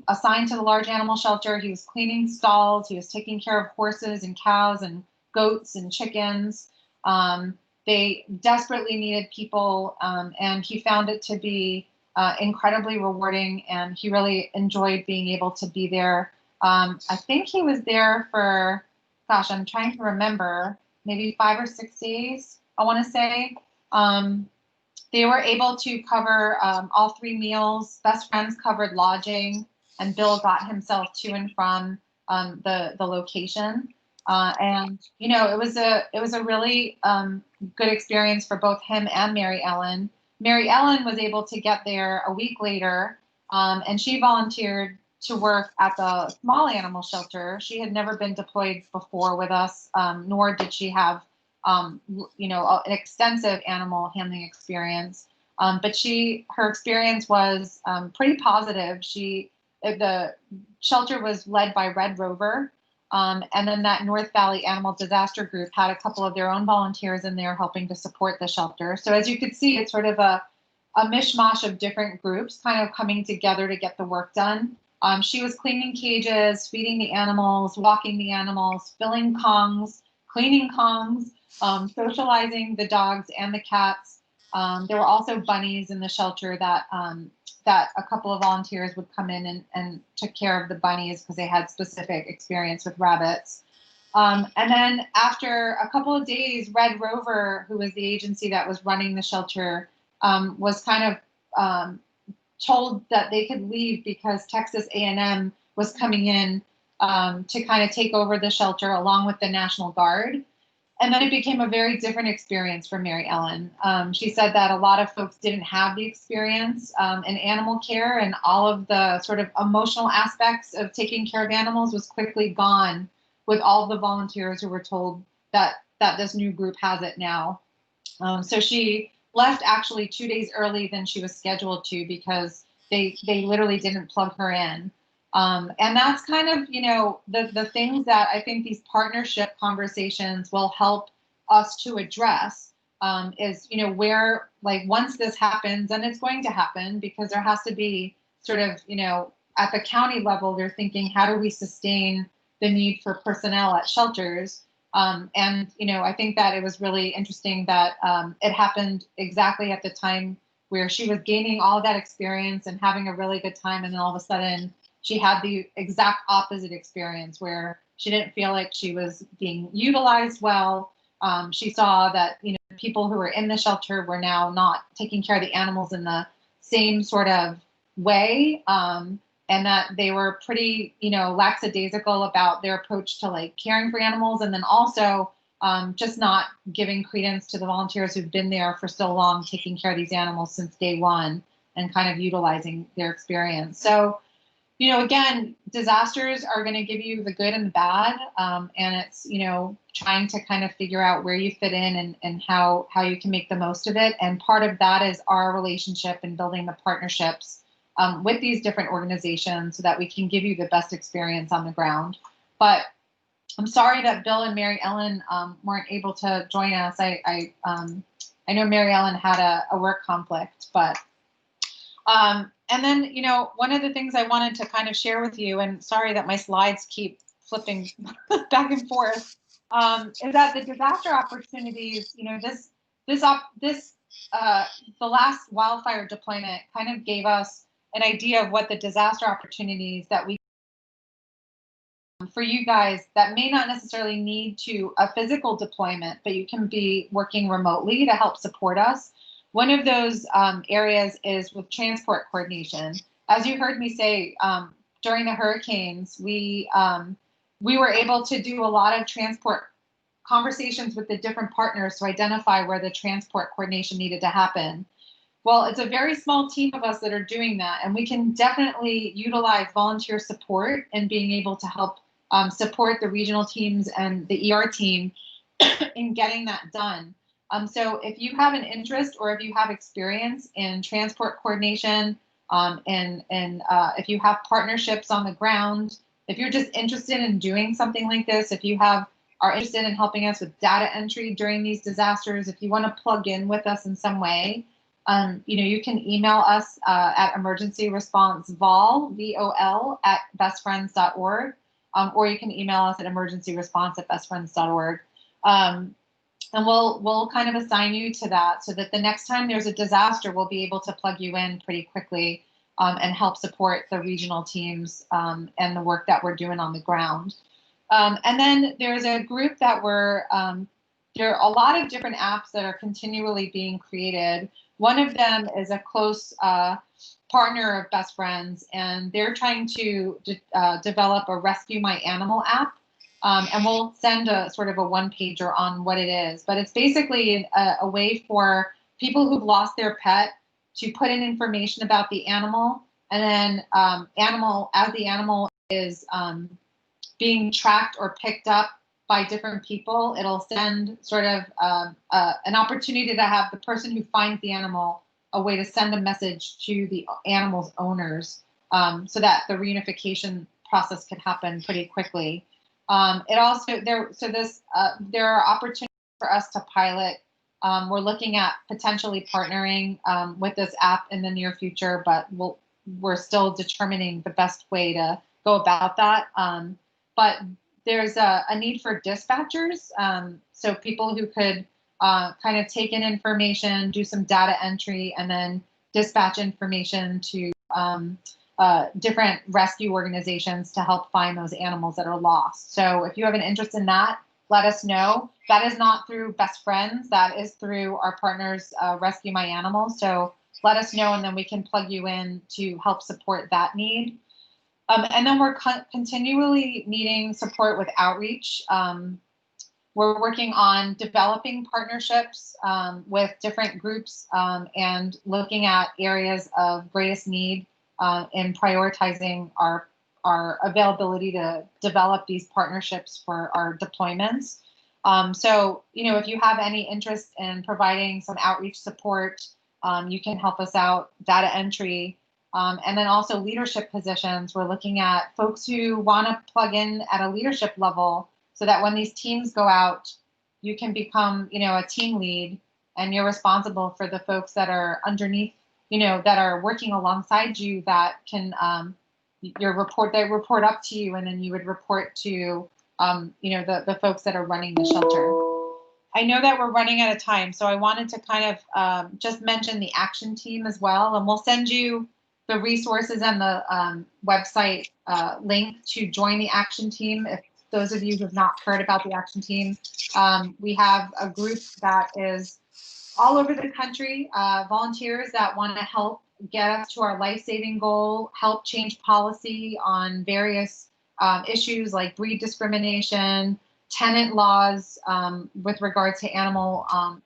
assigned to the large animal shelter. He was cleaning stalls. He was taking care of horses and cows and goats and chickens. They desperately needed people, and he found it to be incredibly rewarding, and he really enjoyed being able to be there. I think he was there for, gosh, I'm trying to remember, maybe 5 or 6 days, I want to say. They were able to cover all 3 meals. Best Friends covered lodging, and Bill got himself to and from the location. And you know, it was a really good experience for both him and Mary Ellen. Mary Ellen was able to get there a week later, and she volunteered to work at the small animal shelter. She had never been deployed before with us, nor did she have you know, an extensive animal handling experience. But her experience was pretty positive. The shelter was led by Red Rover. And then that North Valley Animal Disaster Group had a couple of their own volunteers in there helping to support the shelter. So as you could see, it's sort of a mishmash of different groups kind of coming together to get the work done. She was cleaning cages, feeding the animals, walking the animals, filling kongs, cleaning kongs, socializing the dogs and the cats. There were also bunnies in the shelter that a couple of volunteers would come in and took care of the bunnies because they had specific experience with rabbits. And then after a couple of days, Red Rover, who was the agency that was running the shelter, was kind of told that they could leave because Texas A&M was coming in to kind of take over the shelter along with the National Guard. And then it became a very different experience for Mary Ellen. She said that a lot of folks didn't have the experience in animal care, and all of the sort of emotional aspects of taking care of animals was quickly gone with all the volunteers who were told that this new group has it now. So she left actually 2 days early than she was scheduled to because they literally didn't plug her in. And that's kind of, you know, the things that I think these partnership conversations will help us to address is, you know, where, like, once this happens, and it's going to happen because there has to be sort of, you know, at the county level, they're thinking, how do we sustain the need for personnel at shelters? And, you know, I think that it was really interesting that it happened exactly at the time where she was gaining all of that experience and having a really good time. And then all of a sudden, she had the exact opposite experience where she didn't feel like she was being utilized well. She saw that, you know, people who were in the shelter were now not taking care of the animals in the same sort of way, and that they were pretty, you know, lackadaisical about their approach to like caring for animals, and then also just not giving credence to the volunteers who've been there for so long, taking care of these animals since day one, and kind of utilizing their experience. So, you know, again, disasters are going to give you the good and the bad, and it's, you know, trying to kind of figure out where you fit in and how you can make the most of it. And part of that is our relationship and building the partnerships with these different organizations so that we can give you the best experience on the ground. But I'm sorry that Bill and Mary Ellen weren't able to join us. I know Mary Ellen had a work conflict, but and then, you know, one of the things I wanted to kind of share with you, and sorry that my slides keep flipping back and forth, is that the disaster opportunities, you know, the last wildfire deployment kind of gave us an idea of what the disaster opportunities that we for you guys that may not necessarily need to a physical deployment, but you can be working remotely to help support us. One of those areas is with transport coordination. As you heard me say, during the hurricanes, we were able to do a lot of transport conversations with the different partners to identify where the transport coordination needed to happen. Well, it's a very small team of us that are doing that, and we can definitely utilize volunteer support and being able to help support the regional teams and the ER team in getting that done. So if you have an interest or if you have experience in transport coordination, and if you have partnerships on the ground, if you're just interested in doing something like this, if you are interested in helping us with data entry during these disasters, if you want to plug in with us in some way, you can email us at emergency response vol, VOL, at bestfriends.org, or you can email us at emergencyresponse@bestfriends.org. And we'll kind of assign you to that so that the next time there's a disaster, we'll be able to plug you in pretty quickly and help support the regional teams and the work that we're doing on the ground. And then there's a group that there are a lot of different apps that are continually being created. One of them is a close partner of Best Friends, and they're trying to develop a Rescue My Animal app. And we'll send a sort of a one-pager on what it is. But it's basically a way for people who've lost their pet to put in information about the animal, and then as the animal is being tracked or picked up by different people, it'll send sort of an opportunity to have the person who finds the animal a way to send a message to the animal's owners so that the reunification process can happen pretty quickly. There are opportunities for us to pilot. We're looking at potentially partnering with this app in the near future, but we're still determining the best way to go about that. But there's a need for dispatchers, so people who could kind of take in information, do some data entry, and then dispatch information to different rescue organizations to help find those animals that are lost. So if you have an interest in that, let us know. That is not through Best Friends. That is through our partners, Rescue My Animal. So let us know, and then we can plug you in to help support that need. And then we're continually needing support with outreach. We're working on developing partnerships with different groups and looking at areas of greatest need and prioritizing our availability to develop these partnerships for our deployments. So, if you have any interest in providing some outreach support, you can help us out, data entry, and then also leadership positions. We're looking at folks who want to plug in at a leadership level so that when these teams go out, you can become, a team lead, and you're responsible for the folks that are underneath, that are working alongside you, that can, they report up to you, and then you would report to, the folks that are running the shelter. I know that we're running out of time, so I wanted to kind of just mention the action team as well, and we'll send you the resources and the website link to join the action team. If those of you who have not heard about the action team, we have a group that is all over the country, volunteers that want to help get us to our life-saving goal, help change policy on various issues like breed discrimination, tenant laws with regards to animal, I'm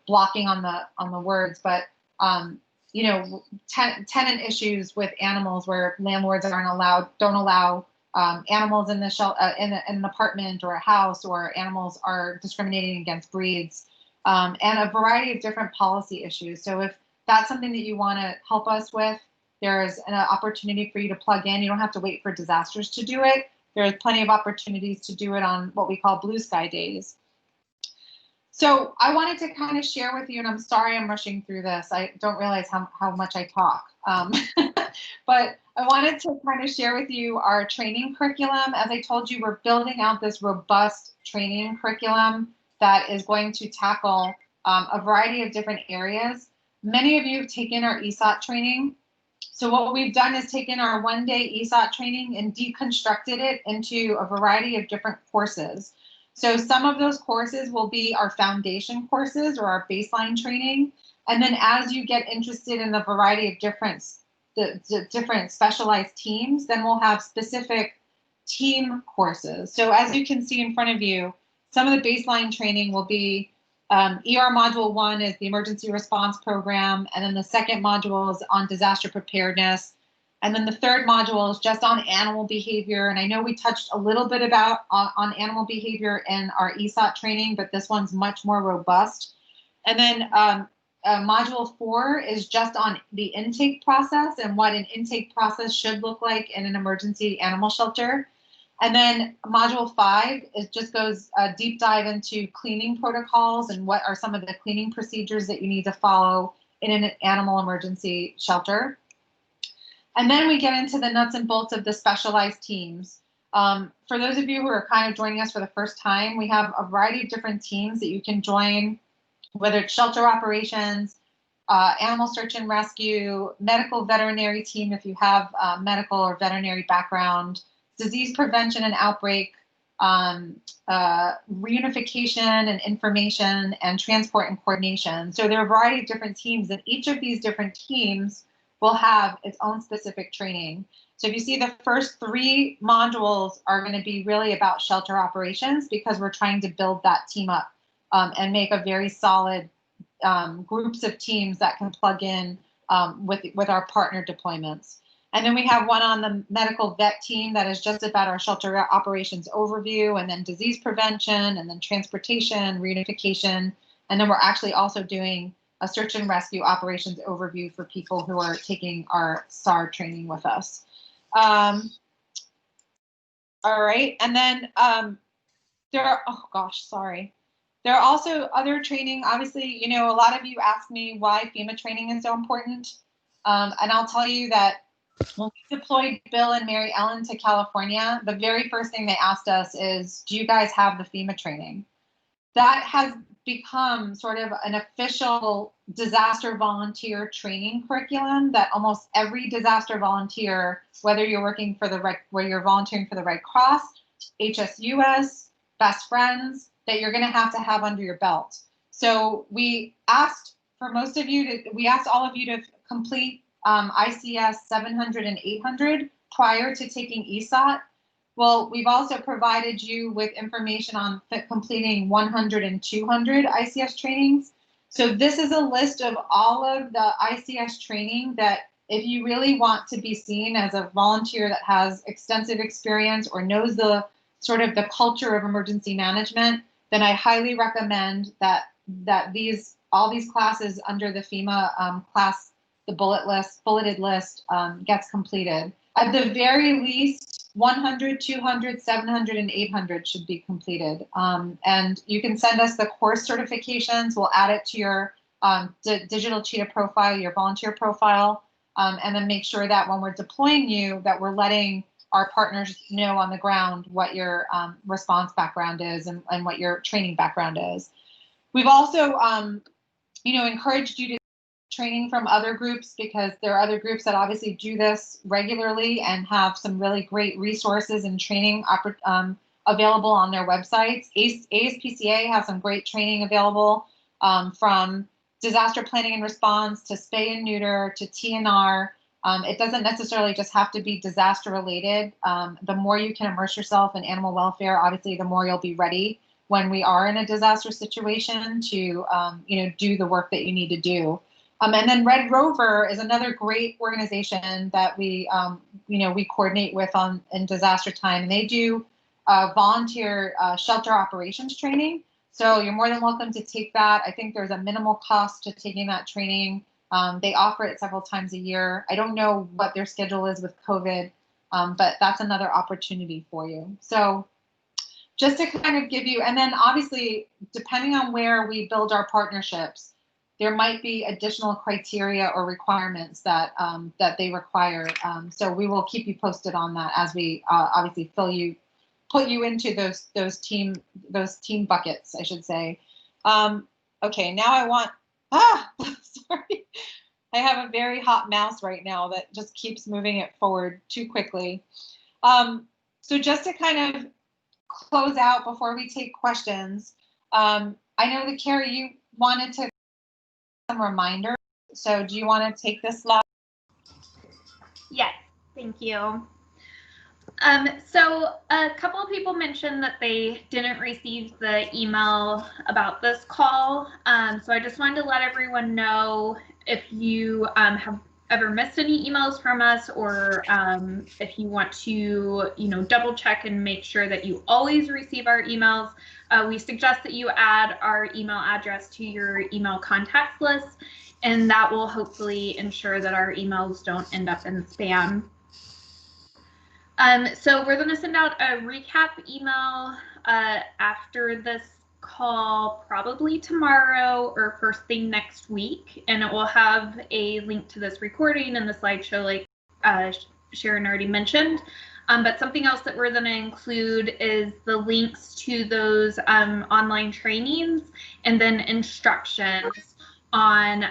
blocking on the words, but tenant issues with animals where landlords don't allow animals in the shelter, in an apartment or a house, or animals are discriminating against breeds, and a variety of different policy issues. So if that's something that you want to help us with, there's an opportunity for you to plug in. You don't have to wait for disasters to do it. There's plenty of opportunities to do it on what we call blue sky days. So I wanted to kind of share with you, and I'm sorry I'm rushing through this. I don't realize how much I talk. But I wanted to kind of share with you our training curriculum. As I told you, we're building out this robust training curriculum that is going to tackle a variety of different areas. Many of you have taken our ESOT training. So what we've done is taken our one-day ESOT training and deconstructed it into a variety of different courses. So some of those courses will be our foundation courses or our baseline training. And then as you get interested in the variety of different specialized teams, then we'll have specific team courses. So as you can see in front of you, some of the baseline training will be ER Module 1 is the emergency response program, and then the second module is on disaster preparedness, and then the third module is just on animal behavior. And I know we touched a little bit about on animal behavior in our ESOT training, but this one's much more robust. And then Module 4 is just on the intake process and what an intake process should look like in an emergency animal shelter. And then Module 5 just goes a deep dive into cleaning protocols and what are some of the cleaning procedures that you need to follow in an animal emergency shelter. And then we get into the nuts and bolts of the specialized teams. For those of you who are kind of joining us for the first time, we have a variety of different teams that you can join, whether it's shelter operations, animal search and rescue, medical veterinary team if you have medical or veterinary background, disease prevention and outbreak, reunification and information, and transport and coordination. So there are a variety of different teams, and each of these different teams will have its own specific training. So if you see the first 3 modules are going to be really about shelter operations because we're trying to build that team up and make a very solid groups of teams that can plug in with our partner deployments. And then we have one on the medical vet team that is just about our shelter operations overview, and then disease prevention, and then transportation, reunification. And then we're actually also doing a search and rescue operations overview for people who are taking our SAR training with us. All right, and then there are, oh gosh, sorry. There are also other training. Obviously, you know, a lot of you ask me why FEMA training is so important. And I'll tell you that when we deployed Bill and Mary Ellen to California, the very first thing they asked us is, do you guys have the FEMA training? That has become sort of an official disaster volunteer training curriculum that almost every disaster volunteer, whether you're working for where you're volunteering for the Red Cross, HSUS, Best Friends, that you're going to have under your belt. So we asked for most of you to, we asked all of you to complete ICS 700 and 800 prior to taking ESOT. Well, we've also provided you with information on completing 100 and 200 ICS trainings. So this is a list of all of the ICS training that if you really want to be seen as a volunteer that has extensive experience or knows the sort of the culture of emergency management, then I highly recommend that all these classes under the FEMA class, the bulleted list gets completed. At the very least, 100, 200, 700, and 800 should be completed. And you can send us the course certifications. We'll add it to your digital cheetah profile, your volunteer profile, and then make sure that when we're deploying you, that we're letting our partners know on the ground what your response background is and what your training background is. We've also, encouraged you to training from other groups because there are other groups that obviously do this regularly and have some really great resources and training available on their websites. ASPCA has some great training available from disaster planning and response to spay and neuter to TNR. It doesn't necessarily just have to be disaster related. The more you can immerse yourself in animal welfare, obviously the more you'll be ready when we are in a disaster situation to do the work that you need to do. And then Red Rover is another great organization that we coordinate with in disaster time, and they do volunteer shelter operations training. So you're more than welcome to take that. I think there's a minimal cost to taking that training. They offer it several times a year. I don't know what their schedule is with COVID, but that's another opportunity for you. So just to kind of give you, and then obviously, depending on where we build our partnerships, there might be additional criteria or requirements that that they require. So we will keep you posted on that as we obviously put you into those team buckets, I should say. Okay, now I want sorry. I have a very hot mouse right now that just keeps moving it forward too quickly. So just to kind of close out before we take questions, I know that Carrie, you wanted to some reminders. So do you want to take this slide? Yes, thank you. So a couple of people mentioned that they didn't receive the email about this call. So I just wanted to let everyone know, if you have ever missed any emails from us, or if you want to, double check and make sure that you always receive our emails, we suggest that you add our email address to your email contacts list, and that will hopefully ensure that our emails don't end up in spam. So we're going to send out a recap email after this call, probably tomorrow or first thing next week, and it will have a link to this recording and the slideshow, like Sharon already mentioned. But something else that we're going to include is the links to those online trainings, and then instructions on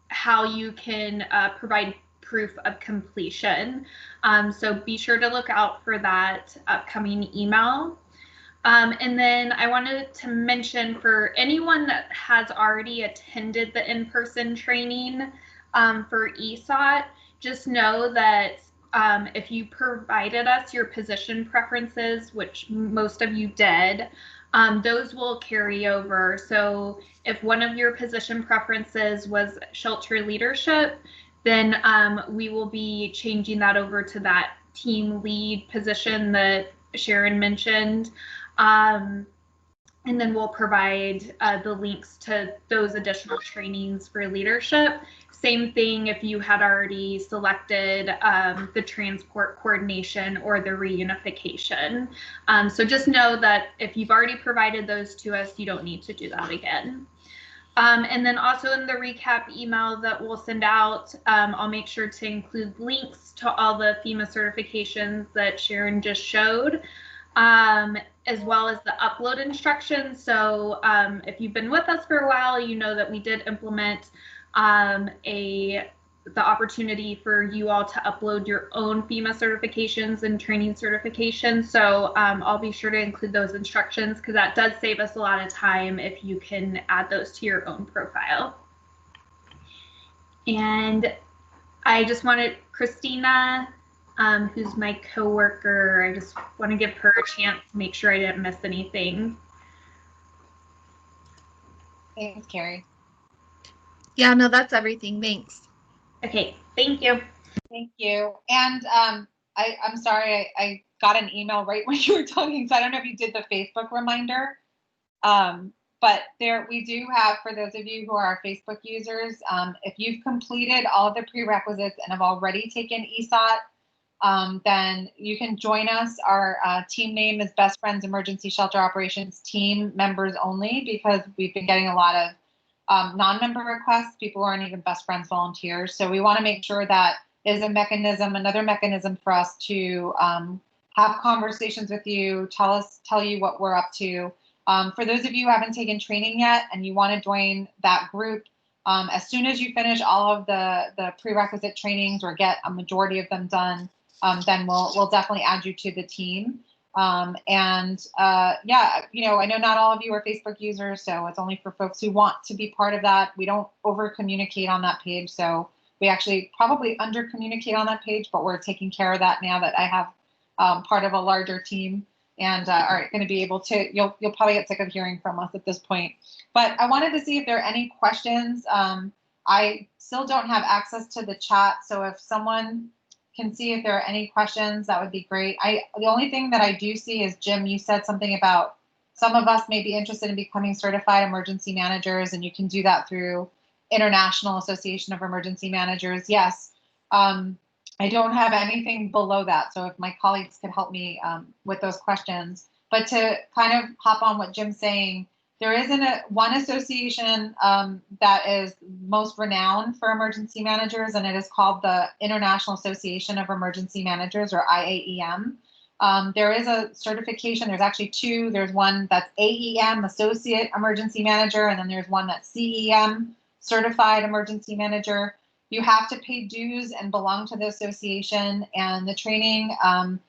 how you can provide proof of completion. So be sure to look out for that upcoming email. And then I wanted to mention, for anyone that has already attended the in-person training for ESOT, just know that if you provided us your position preferences, which most of you did, those will carry over. So if one of your position preferences was shelter leadership, then we will be changing that over to that team lead position that Sharon mentioned. And then we'll provide the links to those additional trainings for leadership. Same thing if you had already selected the transport coordination or the reunification. So just know that if you've already provided those to us, you don't need to do that again. And then also in the recap email that we'll send out, I'll make sure to include links to all the FEMA certifications that Sharon just showed, as well as the upload instructions. So if you've been with us for a while, you know that we did implement the opportunity for you all to upload your own FEMA certifications and training certifications. So I'll be sure to include those instructions, because that does save us a lot of time if you can add those to your own profile. And I just wanted Christina, who's my coworker, I just want to give her a chance to make sure I didn't miss anything. Thanks, Carrie. Yeah, no, that's everything. Thanks. Okay, thank you. Thank you. And I'm sorry, I got an email right when you were talking, so I don't know if you did the Facebook reminder. But there, we do have, for those of you who are our Facebook users, if you've completed all of the prerequisites and have already taken ESOT, then you can join us. Our team name is Best Friends Emergency Shelter Operations Team, members only, because we've been getting a lot of non-member requests. People aren't even Best Friends volunteers. So we want to make sure that is a mechanism, another mechanism for us to have conversations with you, tell you what we're up to. For those of you who haven't taken training yet and you want to join that group, as soon as you finish all of the prerequisite trainings or get a majority of them done, then we'll definitely add you to the team. Yeah, I know not all of you are Facebook users, so it's only for folks who want to be part of that. We don't over communicate on that page, so we actually probably under communicate on that page, but we're taking care of that now that I have part of a larger team, and are going to be able to, you'll probably get sick of hearing from us at this point. But I wanted to see if there are any questions. I still don't have access to the chat, so if someone can see if there are any questions, that would be great. The only thing that I do see is, Jim, you said something about some of us may be interested in becoming certified emergency managers, and you can do that through International Association of Emergency Managers. Yes, I don't have anything below that, so if my colleagues could help me with those questions. But to kind of hop on what Jim's saying, there isn't one association that is most renowned for emergency managers, and it is called the International Association of Emergency Managers, or IAEM. There is a certification. There's actually two. There's one that's AEM, Associate Emergency Manager, and then there's one that's CEM, certified emergency manager. You have to pay dues and belong to the association, and the training, I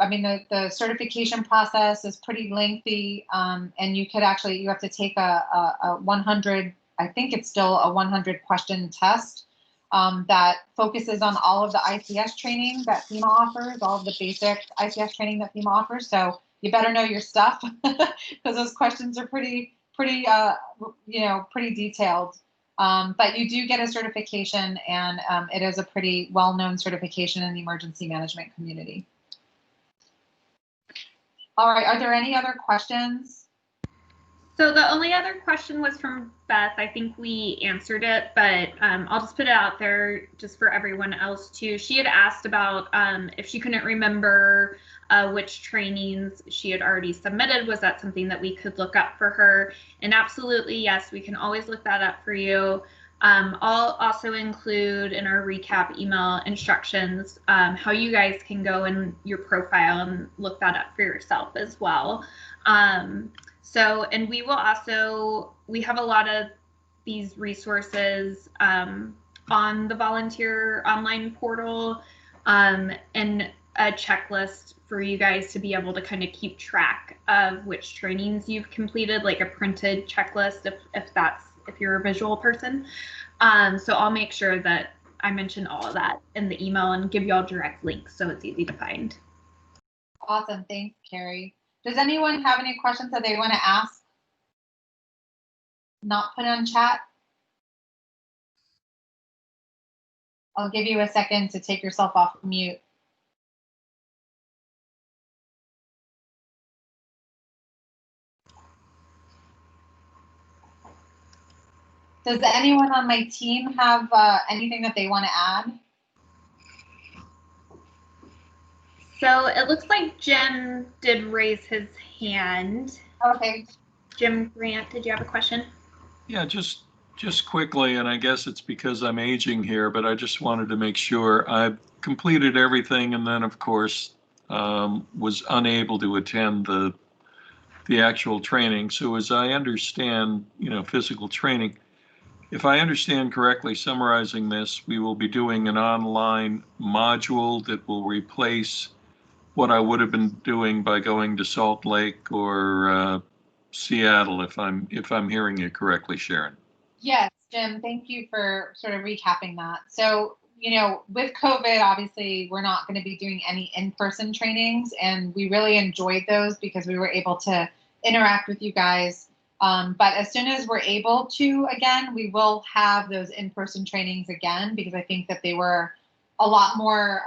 mean, the certification process is pretty lengthy, and you have to take a 100, I think it's still a 100 question test that focuses on all of the ICS training that FEMA offers, all of the basic ICS training that FEMA offers. So you better know your stuff because those questions are pretty detailed. But you do get a certification, and it is a pretty well-known certification in the emergency management community. All right, are there any other questions? So the only other question was from Beth. I think we answered it, but I'll just put it out there just for everyone else too. She had asked about if she couldn't remember which trainings she had already submitted. Was that something that we could look up for her? And absolutely, yes, we can always look that up for you. I'll also include in our recap email instructions how you guys can go in your profile and look that up for yourself as well. So, and we will also, we have a lot of these resources on the volunteer online portal and a checklist for you guys to be able to kind of keep track of which trainings you've completed, like a printed checklist if you're a visual person. So I'll make sure that I mention all of that in the email and give y'all direct links so it's easy to find. Awesome, thanks, Carrie. Does anyone have any questions that they want to ask? Not put on chat? I'll give you a second to take yourself off mute. Does anyone on my team have anything that they want to add? So it looks like Jim did raise his hand. Okay. Jim Grant, did you have a question? Yeah, just quickly, and I guess it's because I'm aging here, but I just wanted to make sure I've completed everything, and then of course was unable to attend the actual training. So as I understand, physical training, if I understand correctly, summarizing this, we will be doing an online module that will replace what I would have been doing by going to Salt Lake or Seattle, if I'm hearing you correctly, Sharon. Yes, Jim, thank you for sort of recapping that. So, with COVID, obviously, we're not going to be doing any in-person trainings, and we really enjoyed those because we were able to interact with you guys. But as soon as we're able to, again, we will have those in-person trainings again, because I think that they were a lot more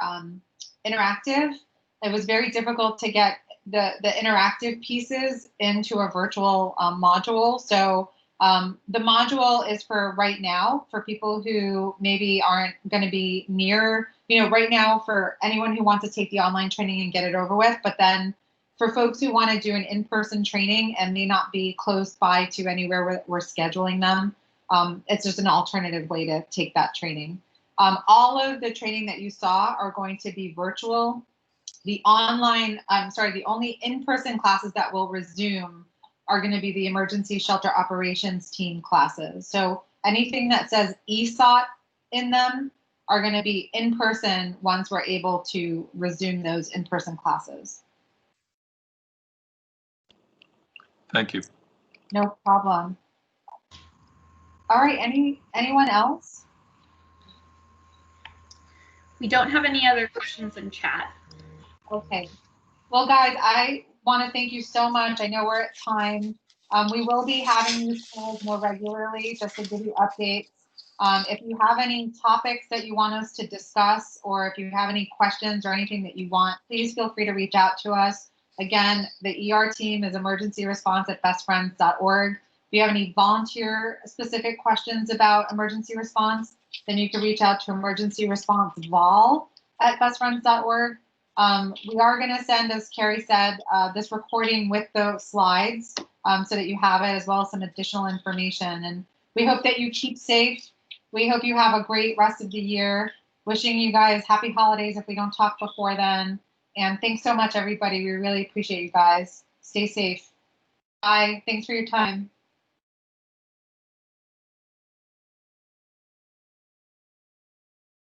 interactive. It was very difficult to get the interactive pieces into a virtual module. So the module is for right now, for people who maybe aren't going to be near, right now for anyone who wants to take the online training and get it over with. But then for folks who want to do an in-person training and may not be close by to anywhere we're scheduling them, it's just an alternative way to take that training. All of the training that you saw are going to be virtual. The only in-person classes that will resume are going to be the emergency shelter operations team classes. So anything that says ESOT in them are going to be in person once we're able to resume those in-person classes. Thank you. No problem. All right, anyone else? We don't have any other questions in chat. Okay. Well, guys, I want to thank you so much. I know we're at time. We will be having these calls more regularly just to give you updates. If you have any topics that you want us to discuss, or if you have any questions or anything that you want, please feel free to reach out to us. Again, the ER team is emergencyresponse@bestfriends.org. If you have any volunteer-specific questions about emergency response, then you can reach out to emergencyresponsevol@bestfriends.org. We are going to send, as Carrie said, this recording with the slides so that you have it, as well as some additional information. And we hope that you keep safe. We hope you have a great rest of the year. Wishing you guys happy holidays if we don't talk before then. And thanks so much, everybody. We really appreciate you guys. Stay safe. Bye. Thanks for your time.